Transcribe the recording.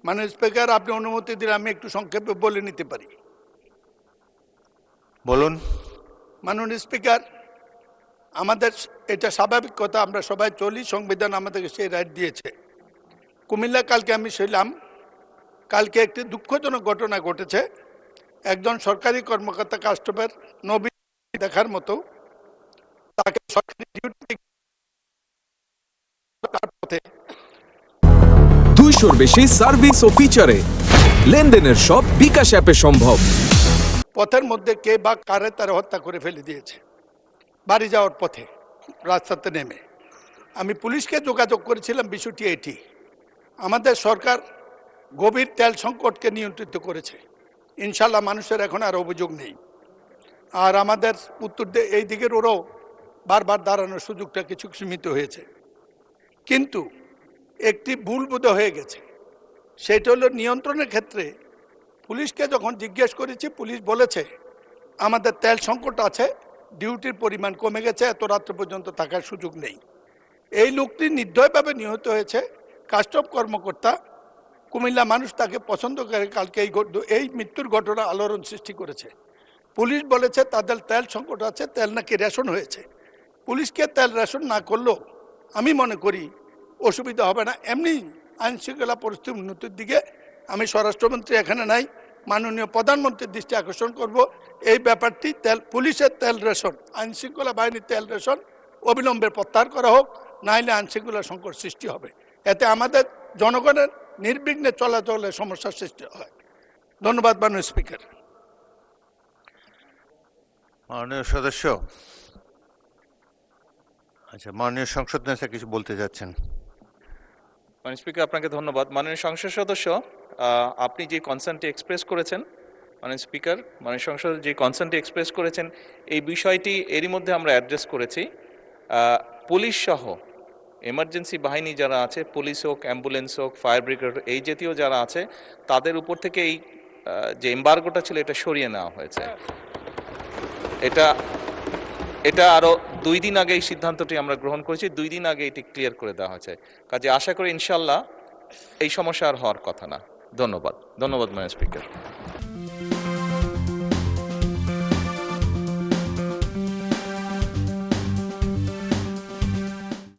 মাননীয় স্পিকার, আপনি অনুমতি দিলে আমি একটু সংক্ষেপে বলে নিতে পারি। বলুন। মাননীয় স্পিকার, আমাদের এটা স্বাভাবিক কথা, আমরা সবাই চলি, সংবিধান আমাদেরকে সেই রাইট দিয়েছে। কুমিল্লা কালকে আমি ছিলাম, কালকে একটি দুঃখজনক ঘটনা ঘটেছে। একজন সরকারি কর্মকর্তা কাস্টমের নবী দেখার মতো তাকে সরকারি ডিউটি 200-র বেশি সার্ভিস ও ফিচারে লেনদেনের সব বিকাশ অ্যাপে সম্ভব। পথের মধ্যে কে বা কারে তারা হত্যা করে ফেলে দিয়েছে বাড়ি যাওয়ার পথে রাস্তাতে নেমে। আমি পুলিশকে যোগাযোগ করেছিলাম, বিষয়টি এটি। আমাদের সরকার গভীর তেল সংকটকে নিয়ন্ত্রিত করেছে, ইনশাল্লাহ মানুষের এখন আর অভিযোগ নেই। আর আমাদের উত্তর এই দিকের ওরাও বারবার দাঁড়ানোর সুযোগটা কিছু সীমিত হয়েছে। কিন্তু একটি ভুল বোধ হয়ে গেছে, সেটা হলো নিয়ন্ত্রণের ক্ষেত্রে পুলিশকে যখন জিজ্ঞেস করেছি, পুলিশ বলেছে আমাদের তেল সংকট আছে, ডিউটির পরিমাণ কমে গেছে, এত রাত্র পর্যন্ত থাকার সুযোগ নেই। এই লোকটি নির্দয়ভাবে নিহত হয়েছে, কাস্টম কর্মকর্তা। কুমিল্লা মানুষ তাকে পছন্দ করে। কালকে এই মৃত্যুর ঘটনা আলোড়ন সৃষ্টি করেছে। পুলিশ বলেছে তাদের তেল সংকট আছে, তেল নাকি রেশন হয়েছে। পুলিশকে তেল রেশন না করলেও আমি মনে করি অসুবিধা হবে না। এমনি আইনশৃঙ্খলা পরিস্থিতির উন্নতির দিকে আমি স্বরাষ্ট্রমন্ত্রী এখানে নাই, মাননীয় প্রধানমন্ত্রীর দৃষ্টি আকর্ষণ করব। এই ব্যাপারটি পুলিশের তেল রেশন, আইনশৃঙ্খলা বাহিনীর তেল রেশন অবিলম্বে প্রত্যাহার করা হোক, নাইলে আইনশৃঙ্খলা সংকট সৃষ্টি হবে। এতে আমাদের জনগণের নির্বিঘ্নে চলাচলের সমস্যার সৃষ্টি হয়। ধন্যবাদ মাননীয় স্পিকার। মাননীয় সদস্য, আচ্ছা, মাননীয় সংসদ নেতা কিছু বলতে যাচ্ছেন। মাননীয় স্পিকার, আপনাকে ধন্যবাদ। মাননীয় সংসদ সদস্য, আপনি যে কনসার্নটি এক্সপ্রেস করেছেন, মাননীয় স্পিকার, মাননীয় সংসদ যে কনসার্নটি এক্সপ্রেস করেছেন, এই বিষয়টি এরই মধ্যে আমরা অ্যাড্রেস করেছি। পুলিশ সহ এমার্জেন্সি বাহিনী যারা আছে, পুলিশ হোক, অ্যাম্বুলেন্স হোক, ফায়ার ব্রিগেড, এই জাতীয় যারা আছে, তাদের উপর থেকে এই যে এম্বার্গোটা ছিল এটা সরিয়ে নেওয়া হয়েছে। এটা আরও 2 দিন আগে এই সিদ্ধান্তটি আমরা গ্রহণ করেছি, 2 দিন আগে এটি ক্লিয়ার করে দেওয়া হয়েছে। কাজে আশা করি ইনশাল্লাহ এই সমস্যা আর হওয়ার কথা না। ধন্যবাদ মাননীয় স্পিকার।